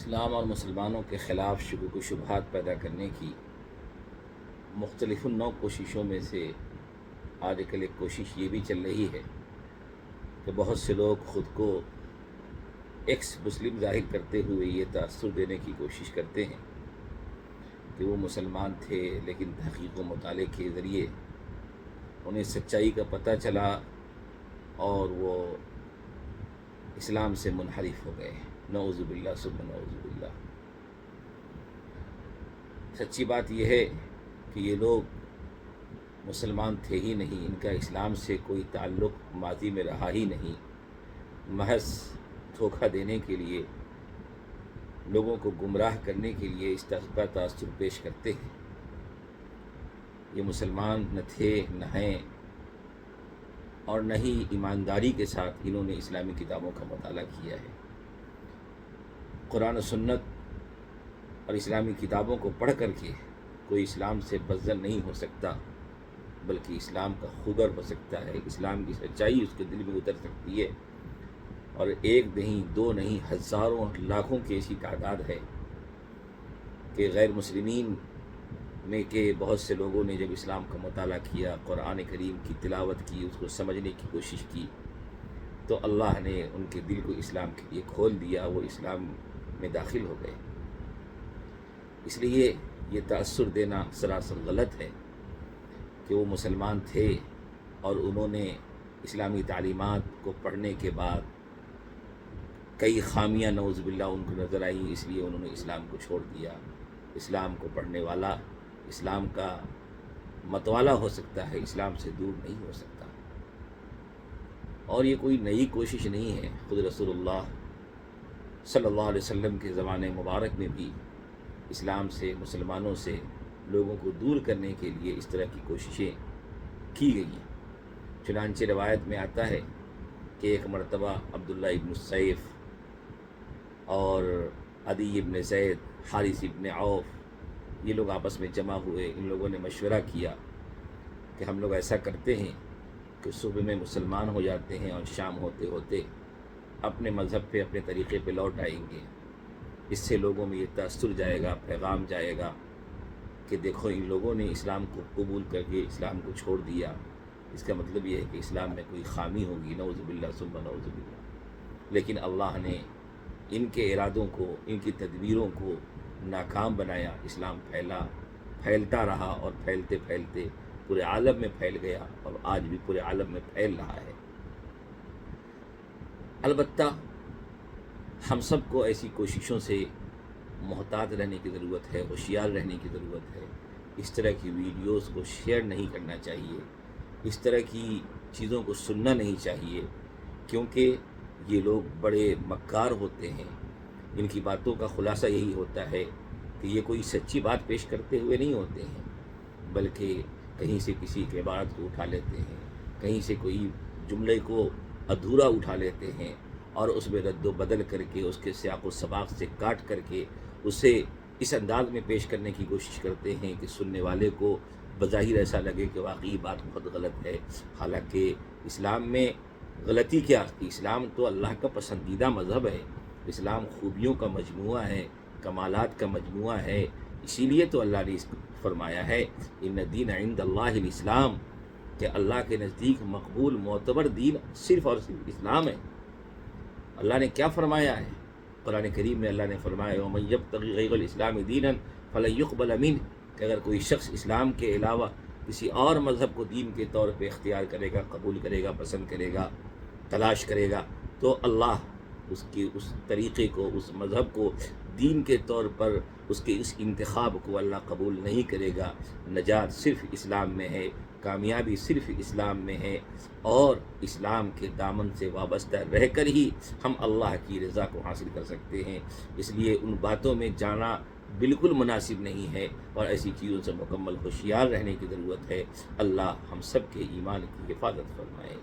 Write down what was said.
اسلام اور مسلمانوں کے خلاف شکوک و شبہات پیدا کرنے کی مختلف نوع کوششوں میں سے آج کل ایک کوشش یہ بھی چل رہی ہے کہ بہت سے لوگ خود کو ایکس مسلم ظاہر کرتے ہوئے یہ تاثر دینے کی کوشش کرتے ہیں کہ وہ مسلمان تھے، لیکن تحقیق و مطالعے کے ذریعے انہیں سچائی کا پتہ چلا اور وہ اسلام سے منحرف ہو گئے۔ نعوذ باللہ ثم نعوذ باللہ۔ سچی بات یہ ہے کہ یہ لوگ مسلمان تھے ہی نہیں، ان کا اسلام سے کوئی تعلق ماضی میں رہا ہی نہیں، محض دھوکہ دینے کے لیے، لوگوں کو گمراہ کرنے کے لیے اس طرح کا تاثر پیش کرتے ہیں۔ یہ مسلمان نہ تھے، نہ ہیں، اور نہ ہی ایمانداری کے ساتھ انہوں نے اسلامی کتابوں کا مطالعہ کیا ہے۔ قرآن و سنت اور اسلامی کتابوں کو پڑھ کر کے کوئی اسلام سے بدزن نہیں ہو سکتا، بلکہ اسلام کا خوگر ہو سکتا ہے، اسلام کی سچائی اس کے دل میں اتر سکتی ہے، اور ایک نہیں، دو نہیں، ہزاروں لاکھوں کی ایسی تعداد ہے کہ غیر مسلمین میں کے بہت سے لوگوں نے جب اسلام کا مطالعہ کیا، قرآن کریم کی تلاوت کی، اس کو سمجھنے کی کوشش کی، تو اللہ نے ان کے دل کو اسلام کے لیے کھول دیا، وہ اسلام میں داخل ہو گئے۔ اس لیے یہ تاثر دینا سراسر غلط ہے کہ وہ مسلمان تھے اور انہوں نے اسلامی تعلیمات کو پڑھنے کے بعد کئی خامیاں نعوذ باللہ ان کو نظر آئیں، اس لیے انہوں نے اسلام کو چھوڑ دیا۔ اسلام کو پڑھنے والا اسلام کا متوالا ہو سکتا ہے، اسلام سے دور نہیں ہو سکتا۔ اور یہ کوئی نئی کوشش نہیں ہے، خود رسول اللہ صلی اللہ علیہ وسلم کے زمانے مبارک میں بھی اسلام سے، مسلمانوں سے لوگوں کو دور کرنے کے لیے اس طرح کی کوششیں کی گئی ہیں۔ چنانچہ روایت میں آتا ہے کہ ایک مرتبہ عبداللہ ابن السیف اور عدی ابن زید، حارث ابن عوف، یہ لوگ آپس میں جمع ہوئے۔ ان لوگوں نے مشورہ کیا کہ ہم لوگ ایسا کرتے ہیں کہ صبح میں مسلمان ہو جاتے ہیں اور شام ہوتے ہوتے اپنے مذہب پہ، اپنے طریقے پہ لوٹ آئیں گے۔ اس سے لوگوں میں یہ تاثر جائے گا، پیغام جائے گا کہ دیکھو ان لوگوں نے اسلام کو قبول کر کے اسلام کو چھوڑ دیا، اس کا مطلب یہ ہے کہ اسلام میں کوئی خامی ہوگی، نعوذ باللہ ثم نعوذ باللہ۔ لیکن اللہ نے ان کے ارادوں کو، ان کی تدبیروں کو ناکام بنایا۔ اسلام پھیلتا رہا اور پھیلتے پھیلتے پورے عالم میں پھیل گیا، اور آج بھی پورے عالم میں پھیل رہا ہے۔ البتہ ہم سب کو ایسی کوششوں سے محتاط رہنے کی ضرورت ہے، ہوشیار رہنے کی ضرورت ہے۔ اس طرح کی ویڈیوز کو شیئر نہیں کرنا چاہیے، اس طرح کی چیزوں کو سننا نہیں چاہیے، کیونکہ یہ لوگ بڑے مکار ہوتے ہیں۔ ان کی باتوں کا خلاصہ یہی ہوتا ہے کہ یہ کوئی سچی بات پیش کرتے ہوئے نہیں ہوتے ہیں، بلکہ کہیں سے کسی کی عبارت کو اٹھا لیتے ہیں، کہیں سے کوئی جملے کو ادھورا اٹھا لیتے ہیں، اور اس میں رد و بدل کر کے، اس کے سیاق و سباق سے کاٹ کر کے اسے اس انداز میں پیش کرنے کی کوشش کرتے ہیں کہ سننے والے کو بظاہر ایسا لگے کہ واقعی بات بہت غلط ہے۔ حالانکہ اسلام میں غلطی کیا؟ اسلام تو اللہ کا پسندیدہ مذہب ہے، اسلام خوبیوں کا مجموعہ ہے، کمالات کا مجموعہ ہے۔ اسی لیے تو اللہ نے اس کو فرمایا ہے ان الدین عند اللہ الاسلام، کہ اللہ کے نزدیک مقبول معتبر دین صرف اور صرف اسلام ہے۔ اللہ نے کیا فرمایا ہے؟ قرآن کریم میں اللہ نے فرمایا وَمَن يَبْتَغِ غَيْرَ الْإِسْلَامِ دِينًا فَلَن يُقْبَلَ مِنْهُ، کہ اگر کوئی شخص اسلام کے علاوہ کسی اور مذہب کو دین کے طور پہ اختیار کرے گا، قبول کرے گا، پسند کرے گا، تلاش کرے گا، تو اللہ اس کی اس طریقے کو، اس مذہب کو دین کے طور پر، اس کے اس انتخاب کو اللہ قبول نہیں کرے گا۔ نجات صرف اسلام میں ہے، کامیابی صرف اسلام میں ہے، اور اسلام کے دامن سے وابستہ رہ کر ہی ہم اللہ کی رضا کو حاصل کر سکتے ہیں۔ اس لیے ان باتوں میں جانا بالکل مناسب نہیں ہے، اور ایسی چیزوں سے مکمل ہوشیار رہنے کی ضرورت ہے۔ اللہ ہم سب کے ایمان کی حفاظت فرمائے۔